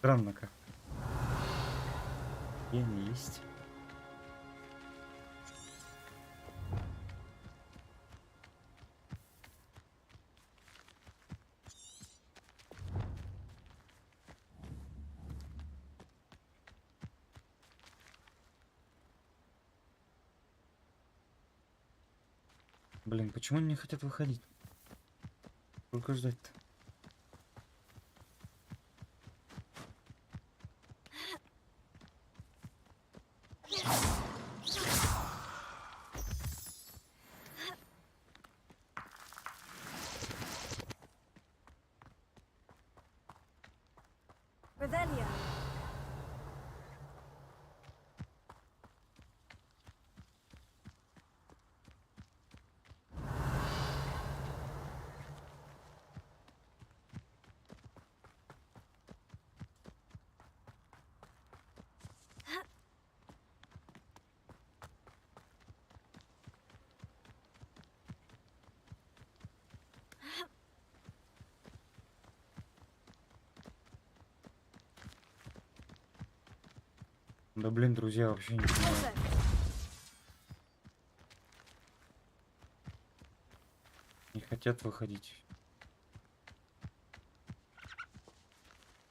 Странно как. И они есть. Блин, почему они не хотят выходить? Сколько ждать-то? Revelio. Да блин, друзья, вообще не понимаю. Не хотят выходить.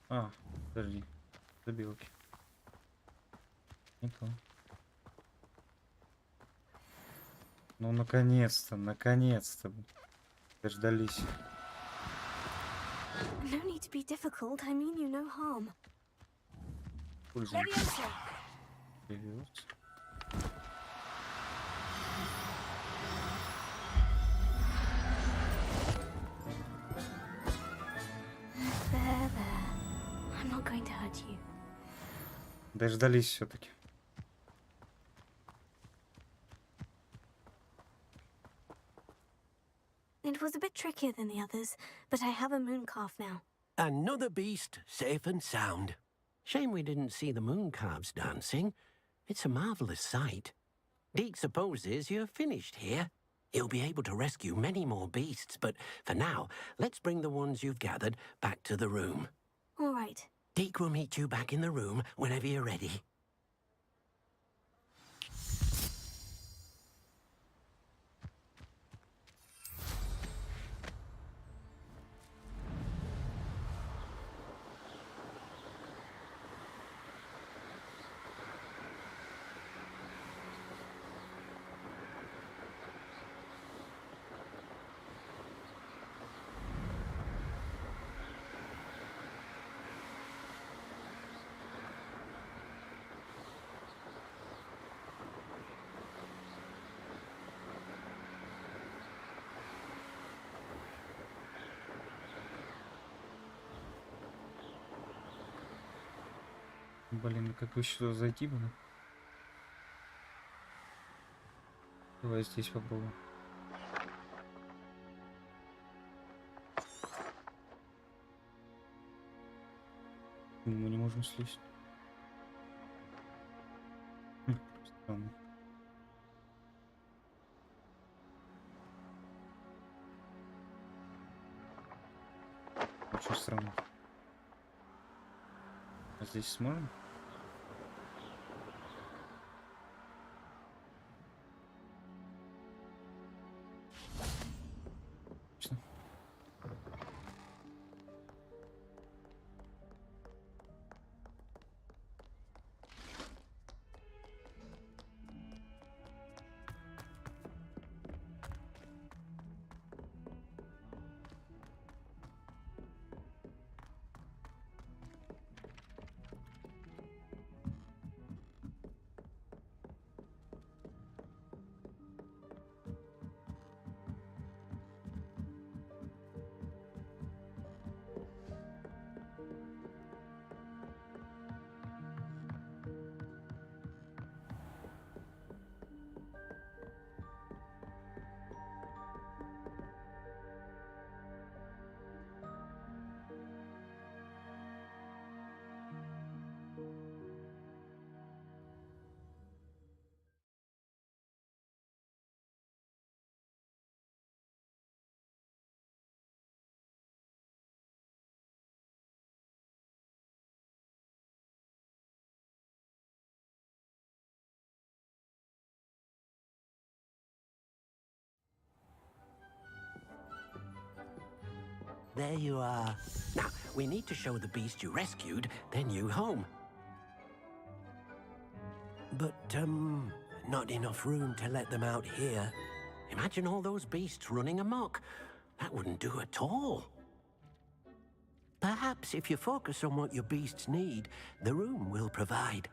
А, подожди. Забилки. Не то. Ну, наконец-то, наконец-то. Дождались. No need to be difficult. I mean you no harm. Пользуемся. Leviosa. Привет. There, there. I'm not going to hurt you. Дождались все-таки. It was a bit trickier than the others, but I have a moon calf now. Another beast safe and sound. Shame we didn't see the moon calves dancing. It's a marvelous sight. Deke supposes you're finished here. He'll be able to rescue many more beasts, but for now, let's bring the ones you've gathered back to the room. All right. Deke will meet you back in the room whenever you're ready. Блин, как бы сюда зайти было? Давай здесь попробуем. Мы не можем слезть. Странно. Очень странно. А здесь сможем? Отлично. There you are. Now, we need to show the beast you rescued their new home. But, not enough room to let them out here. Imagine all those beasts running amok. That wouldn't do at all. Perhaps if you focus on what your beasts need, the room will provide.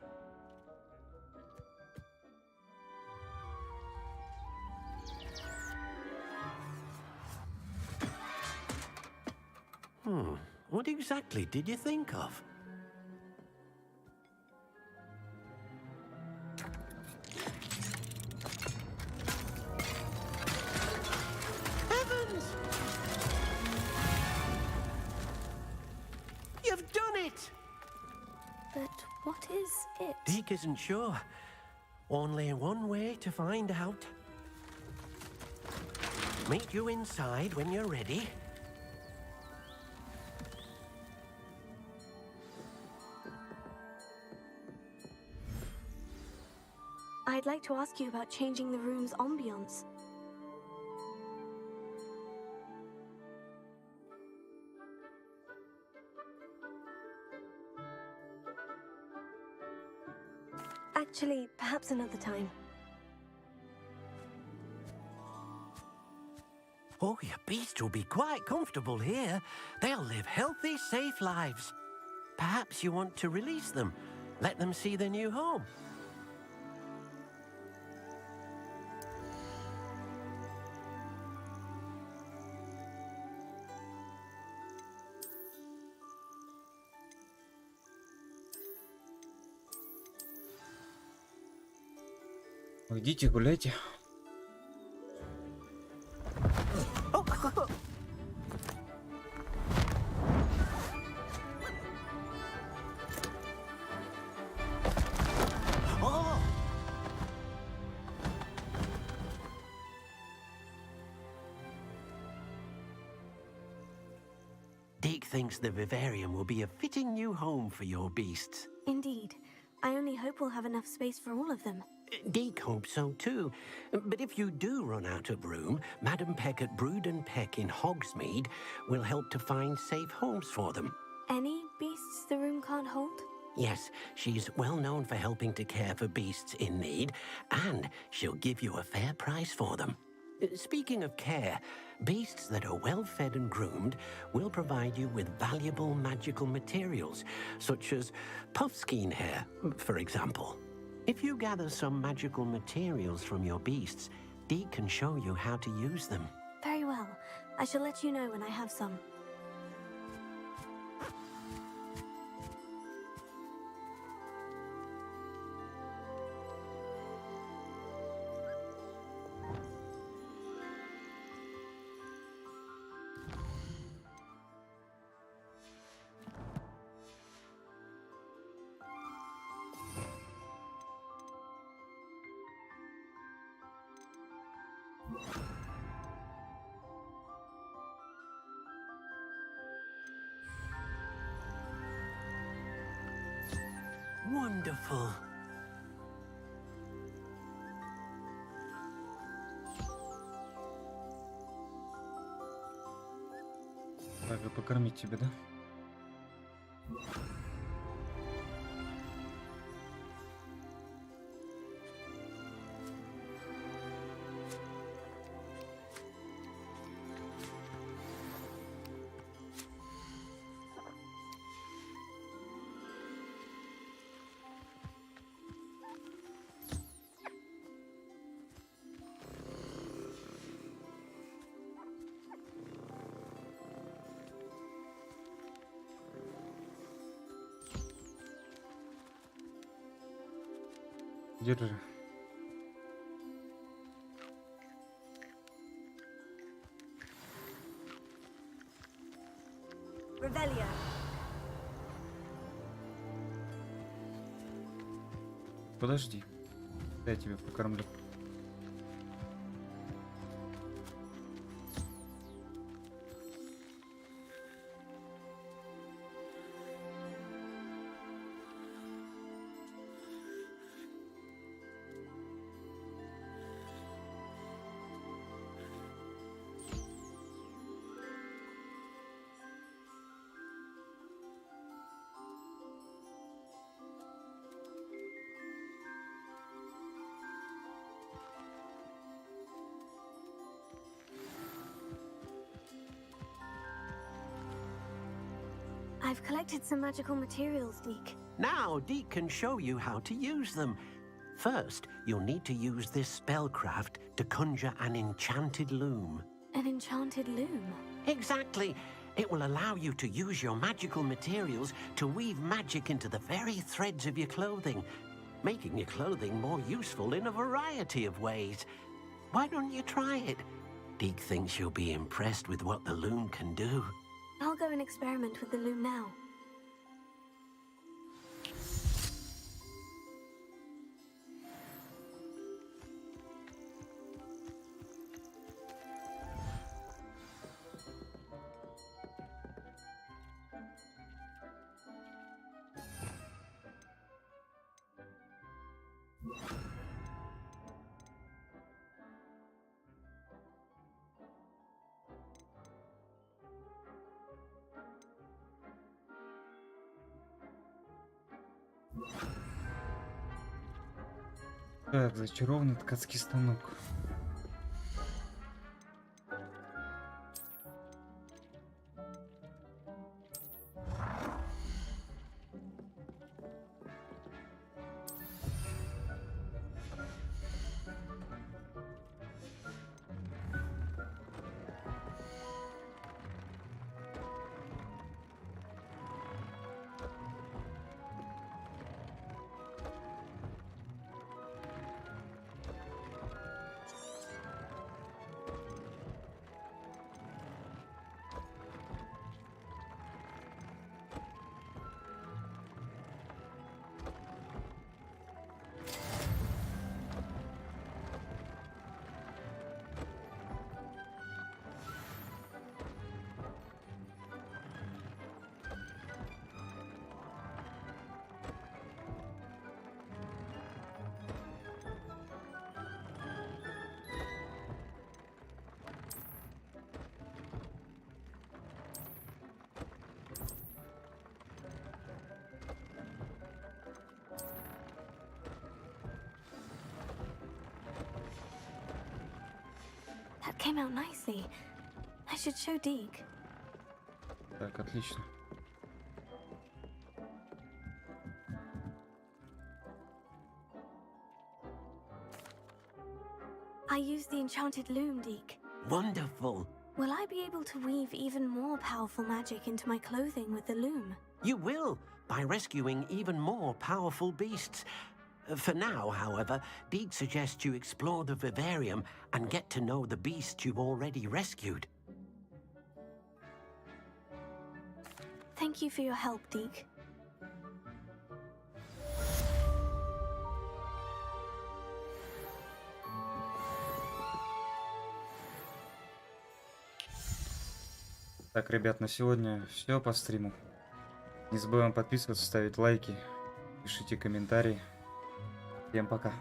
What exactly did you think of? Heavens! You've done it! But what is it? Deke isn't sure. Only one way to find out. Meet you inside when you're ready. I'd like to ask you about changing the room's ambiance. Actually, perhaps another time. Oh, your beast will be quite comfortable here. They'll live healthy, safe lives. Perhaps you want to release them. Let them see their new home. Идите, гуляйте. Deke thinks the vivarium will be a fitting new home for your beasts. Indeed. I only hope we'll have enough space for all of them. Deke hopes so too. But if you do run out of room, Madam Peck at Brood and Peck in Hogsmeade will help to find safe homes for them. Any beasts the room can't hold? Yes, she's well known for helping to care for beasts in need, and she'll give you a fair price for them. Speaking of care, beasts that are well fed and groomed will provide you with valuable magical materials, such as puffskein hair, for example. If you gather some magical materials from your beasts, Deke can show you how to use them. Very well. I shall let you know when I have some. Wonderful. Так, и покормить тебя, да? Держи. Revelio. Подожди. Я тебя покормлю. I've collected some magical materials, Deke. Now, Deke can show you how to use them. First, you'll need to use this spellcraft to conjure an enchanted loom. An enchanted loom? Exactly. It will allow you to use your magical materials to weave magic into the very threads of your clothing, making your clothing more useful in a variety of ways. Why don't you try it? Deke thinks you'll be impressed with what the loom can do. I'll go and experiment with the loom now. Так, зачарованный ткацкий станок. That came out nicely. I should show Deke. Так, отлично. I used the enchanted loom, Deke. Wonderful. Will I be able to weave even more powerful magic into my clothing with the loom? You will, by rescuing even more powerful beasts. For now, however, Deke suggests you explore the vivarium and get to know the beasts you've already rescued. Thank you for your help, Deke. Так, ребят, на сегодня все по стриму. Не забываем подписываться, ставить лайки, пишите комментарии. Всем пока.